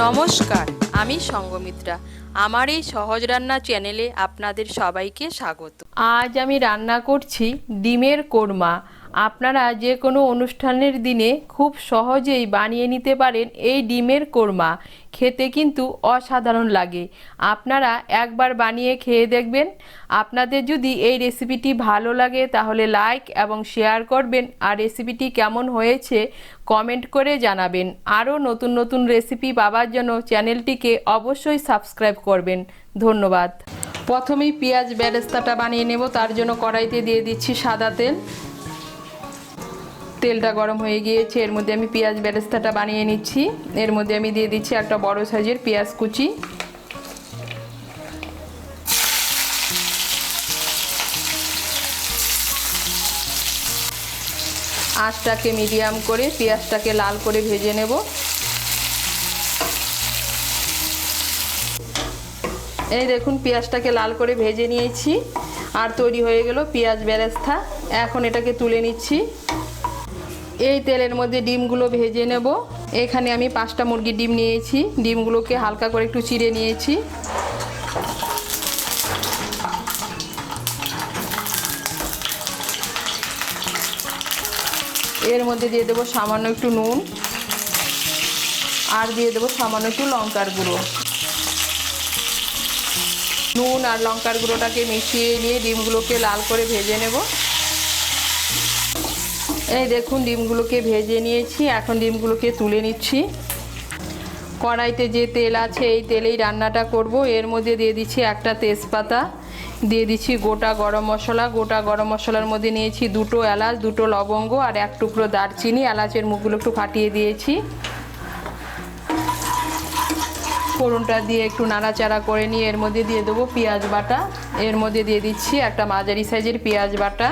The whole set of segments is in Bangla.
নমস্কার, আমি সঙ্গমিত্রা। আমার এই সহজ রান্না চ্যানেলে আপনাদের সবাইকে স্বাগত। আজ আমি রান্না করছি ডিমের কোরমা। আপনারা যে কোনো অনুষ্ঠানের দিনে খুব সহজেই বানিয়ে নিতে পারেন এই ডিমের কোরমা। খেতে কিন্তু অসাধারণ লাগে। আপনারা একবার বানিয়ে খেয়ে দেখবেন। আপনাদের যদি এই রেসিপিটি ভালো লাগে তাহলে লাইক এবং শেয়ার করবেন, আর রেসিপিটি কেমন হয়েছে কমেন্ট করে জানাবেন। আরও নতুন নতুন রেসিপি পাওয়ার জন্য চ্যানেলটিকে অবশ্যই সাবস্ক্রাইব করবেন। ধন্যবাদ। প্রথমেই পেঁয়াজ বেরেস্তাটা বানিয়ে নেব। তার জন্য কড়াইতে দিয়ে দিচ্ছি সাদা তেল। তেলটা গরম হয়ে গিয়েছে, এর মধ্যে আমি পেঁয়াজ বেরেস্তাটা বানিয়ে নিচ্ছি। এর মধ্যে আমি দিয়ে দিচ্ছি একটা বড় সাইজের পেঁয়াজ কুচি। আঁচটাকে মিডিয়াম করে পেঁয়াজটাকে লাল করে ভেজে নেব। এই দেখুন পেঁয়াজটাকে লাল করে ভেজে নিয়েছি, আর তৈরি হয়ে গেল পেঁয়াজ বেরেস্তা। এখন এটাকে তুলে নিচ্ছি। এই তেলের মধ্যে ডিমগুলো ভেজে নেব। এখানে আমি 5টা মুরগির ডিম নিয়েছি। ডিমগুলোকে হালকা করে একটু চিড়ে নিয়েছি। এর মধ্যে দিয়ে দেবো সামান্য একটু নুন, আর দিয়ে দেবো সামান্য একটু লঙ্কার গুঁড়ো। নুন আর লঙ্কার গুঁড়োটাকে মিশিয়ে নিয়ে ডিমগুলোকে লাল করে ভেজে নেব। এই দেখুন ডিমগুলোকে ভেজে নিয়েছি। এখন ডিমগুলোকে তুলে নিচ্ছি। কড়াইতে যে তেল আছে এই তেলেই রান্নাটা করব। এর মধ্যে দিয়ে দিচ্ছি একটা তেজপাতা, দিয়ে দিচ্ছি গোটা গরম মশলা। গোটা গরম মশলার মধ্যে নিয়েছি 2টো এলাচ, 2টো লবঙ্গ আর 1 টুকরো দারচিনি। এলাচের মুখগুলো একটু ফাটিয়ে দিয়েছি। ফোড়নটা দিয়ে একটু নাড়াচাড়া করে নিয়ে এর মধ্যে দিয়ে দেবো পেঁয়াজ বাটা। এর মধ্যে দিয়ে দিচ্ছি একটা মাঝারি সাইজের পেঁয়াজ বাটা।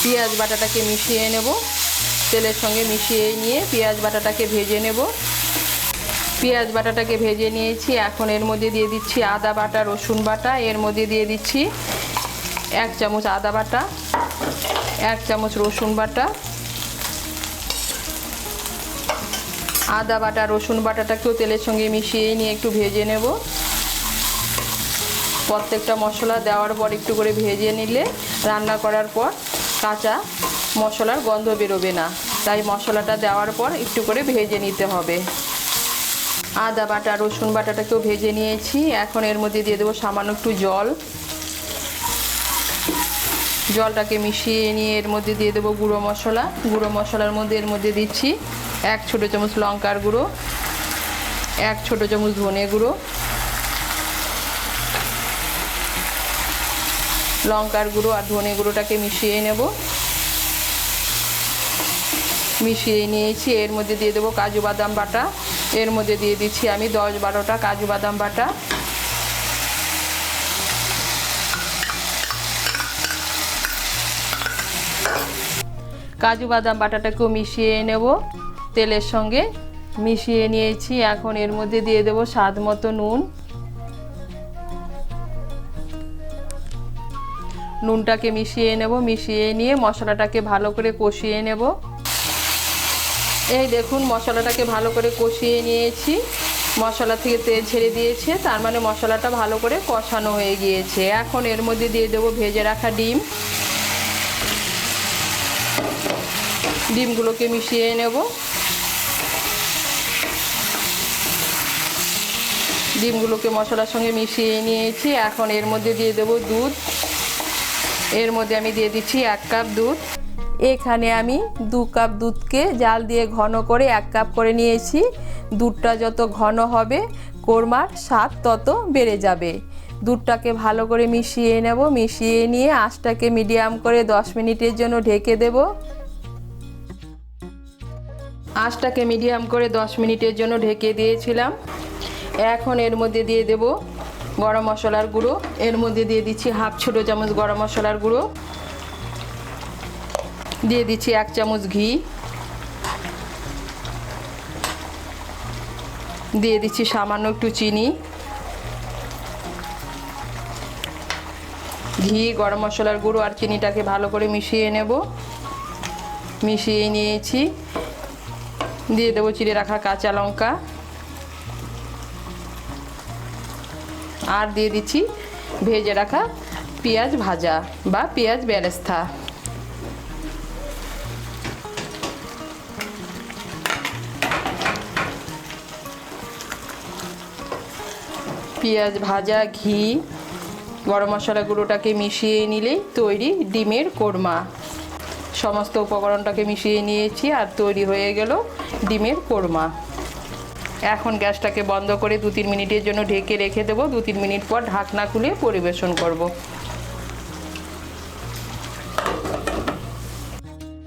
পেঁয়াজ বাটাটাকে মিশিয়ে নেব। তেলের সঙ্গে মিশিয়ে নিয়ে পেঁয়াজ বাটাটাকে ভেজে নেব। পেঁয়াজ বাটাটাকে ভেজে নিয়েছি। এখন এর মধ্যে দিয়ে দিচ্ছি আদা বাটা, রসুন বাটা। এর মধ্যে দিয়ে দিচ্ছি 1 চামচ আদা বাটা, 1 চামচ রসুন বাটা। আদা বাটা রসুন বাটাটাকেও তেলের সঙ্গে মিশিয়ে নিয়ে একটু ভেজে নেব। প্রত্যেকটা মশলা দেওয়ার পর একটু করে ভেজে নিলে রান্না করার পর কাঁচা মশলার গন্ধ বেরোবে না। তাই মশলাটা দেওয়ার পর একটু করে ভেজে নিতে হবে। আদা বাটা রসুন বাটাটাকেও ভেজে নিয়েছি। এখন এর মধ্যে দিয়ে দেবো সামান্য একটু জল। জলটাকে মিশিয়ে নিয়ে এর মধ্যে দিয়ে দেবো গুঁড়ো মশলা। গুঁড়ো মশলার মধ্যে এর মধ্যে দিচ্ছি 1 ছোটো চামচ লঙ্কার গুঁড়ো, 1 ছোটো চামচ ধনে গুঁড়ো। লঙ্কার গুঁড়ো আর ধনে গুঁড়োটাকে মিশিয়ে নেব। মিশিয়ে নিয়েছি। এর মধ্যে দিয়ে দেবো কাজু বাদাম বাটা। এর মধ্যে দিয়ে দিচ্ছি আমি 10-12টা কাজু বাদাম বাটা। কাজু বাদাম বাটাটাকেও মিশিয়ে নেব। তেলের সঙ্গে মিশিয়ে নিয়েছি। এখন এর মধ্যে দিয়ে দেবো স্বাদ মতো নুন। নুনটাকে মিশিয়ে নেব। মিশিয়ে নিয়ে মশলাটাকে ভালো করে কষিয়ে নেব। এই দেখুন মশলাটাকে ভালো করে কষিয়ে নিয়েছি। মশলা থেকে তেল ছেড়ে দিয়েছে, তার মানে মশলাটা ভালো করে কষানো হয়ে গিয়েছে। এখন এর মধ্যে দিয়ে দেবো ভেজে রাখা ডিম। ডিমগুলোকে মিশিয়ে নেব। ডিমগুলোকে মশলার সঙ্গে মিশিয়ে নিয়েছি। এখন এর মধ্যে দিয়ে দেবো দুধ। এর মধ্যে আমি দিয়ে দিচ্ছি 1 কাপ দুধ। এখানে আমি 2 কাপ দুধকে জাল দিয়ে ঘন করে 1 কাপ করে নিয়েছি। দুধটা যত ঘন হবে কোরমার স্বাদ তত বেড়ে যাবে। দুধটাকে ভালো করে মিশিয়ে নেব। মিশিয়ে নিয়ে আঁচটাকে মিডিয়াম করে 10 মিনিটের জন্য ঢেকে দেব। আঁচটাকে মিডিয়াম করে 10 মিনিটের জন্য ঢেকে দিয়েছিলাম। এখন এর মধ্যে দিয়ে দেব গরম মশলার গুঁড়ো। এর মধ্যে দিয়ে দিচ্ছি 1/2 ছোটো চামচ গরম মশলার গুঁড়ো। দিয়ে দিচ্ছি 1 চামচ ঘি। দিয়ে দিচ্ছি সামান্য একটু চিনি। ঘি, গরম মশলার গুঁড়ো আর চিনিটাকে ভালো করে মিশিয়ে নেব। মিশিয়ে নিয়েছি। দিয়ে দেবো চিড়ে রাখা কাঁচা লঙ্কা, আর দিয়ে দিচ্ছি ভেজে রাখা পেঁয়াজ ভাজা বা পেঁয়াজ বেরেস্তা। পেঁয়াজ ভাজা, ঘি, গরম মশলা গুঁড়োটাকে মিশিয়ে নিলেই তৈরি ডিমের কোরমা। সমস্ত উপকরণটাকে মিশিয়ে নিয়েছি আর তৈরি হয়ে গেল ডিমের কোরমা। এখন গ্যাসটাকে বন্ধ করে 2-3 মিনিটের জন্য ঢেকে রেখে দেবো। 2-3 মিনিট পর ঢাকনা খুলে পরিবেশন করব।